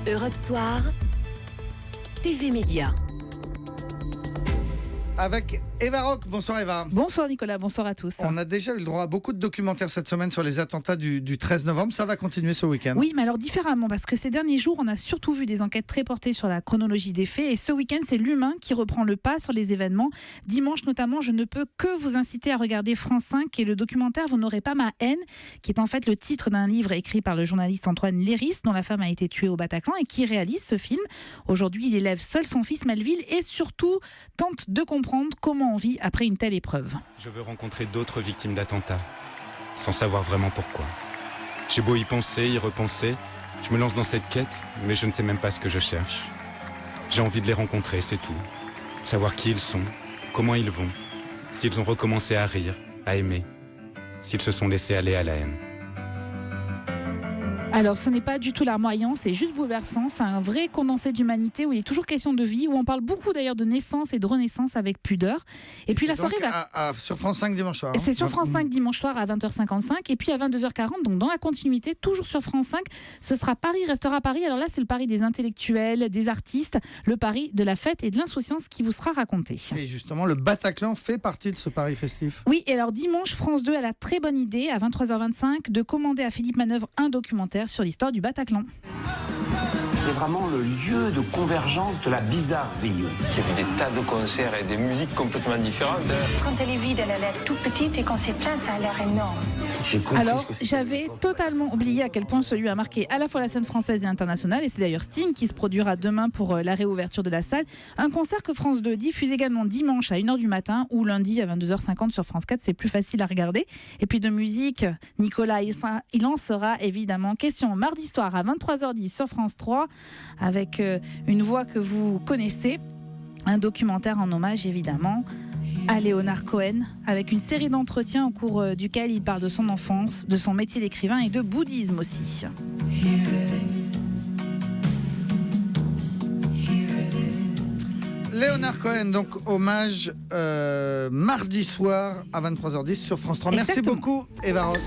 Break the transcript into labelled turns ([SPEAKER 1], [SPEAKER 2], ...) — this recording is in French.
[SPEAKER 1] Europe Soir, TV Média.
[SPEAKER 2] Avec Eva Rock. Bonsoir Eva.
[SPEAKER 3] Bonsoir Nicolas, bonsoir à tous.
[SPEAKER 2] On a déjà eu le droit à beaucoup de documentaires cette semaine sur les attentats du 13 novembre. Ça va continuer ce week-end.
[SPEAKER 3] Oui, mais alors différemment, parce que ces derniers jours, on a surtout vu des enquêtes très portées sur la chronologie des faits. Et ce week-end, c'est l'humain qui reprend le pas sur les événements. Dimanche notamment, je ne peux que vous inciter à regarder France 5 et le documentaire Vous n'aurez pas ma haine, qui est en fait le titre d'un livre écrit par le journaliste Antoine Léris, dont la femme a été tuée au Bataclan et qui réalise ce film. Aujourd'hui, il élève seul son fils Melville et surtout tente de comprendre comment on vit après une telle épreuve.
[SPEAKER 4] Je veux rencontrer d'autres victimes d'attentats, sans savoir vraiment pourquoi. J'ai beau y penser, y repenser, je me lance dans cette quête, mais je ne sais même pas ce que je cherche. J'ai envie de les rencontrer, c'est tout. Savoir qui ils sont, comment ils vont, s'ils ont recommencé à rire, à aimer, s'ils se sont laissés aller à la haine.
[SPEAKER 3] Alors, ce n'est pas du tout larmoyant, c'est juste bouleversant. C'est un vrai condensé d'humanité où il est toujours question de vie, où on parle beaucoup d'ailleurs de naissance et de renaissance avec pudeur. Et puis la soirée va...
[SPEAKER 2] sur France 5 dimanche soir.
[SPEAKER 3] C'est sur France 5 dimanche soir à 20h55 et puis à 22h40, donc dans la continuité, toujours sur France 5, ce sera Paris restera Paris. Alors là, c'est le pari des intellectuels, des artistes, le pari de la fête et de l'insouciance qui vous sera raconté.
[SPEAKER 2] Et justement, le Bataclan fait partie de ce pari festif.
[SPEAKER 3] Oui, et alors dimanche, France 2 a la très bonne idée, à 23h25, de commander à Philippe Manœuvre un documentaire sur l'histoire du Bataclan.
[SPEAKER 5] C'est vraiment le lieu de convergence de la bizarre vie.
[SPEAKER 6] J'ai vu des tas de concerts et des musiques complètement différentes.
[SPEAKER 7] Quand elle est vide, elle a l'air toute petite et quand c'est plein, ça a l'air énorme.
[SPEAKER 3] Alors, j'avais totalement oublié à quel point celui a marqué à la fois la scène française et internationale. Et c'est d'ailleurs Sting qui se produira demain pour la réouverture de la salle. Un concert que France 2 diffuse également dimanche à 1h du matin ou lundi à 22h50 sur France 4. C'est plus facile à regarder. Et puis de musique, Nicolas, il en sera évidemment question mardi soir à 23h10 sur France 3 avec une voix que vous connaissez. Un documentaire en hommage évidemment à Leonard Cohen, avec une série d'entretiens au cours duquel il parle de son enfance, de son métier d'écrivain et de bouddhisme aussi.
[SPEAKER 2] Leonard Cohen, donc hommage mardi soir à 23h10 sur France 3. Merci
[SPEAKER 3] Exactement.
[SPEAKER 2] beaucoup Eva Rock.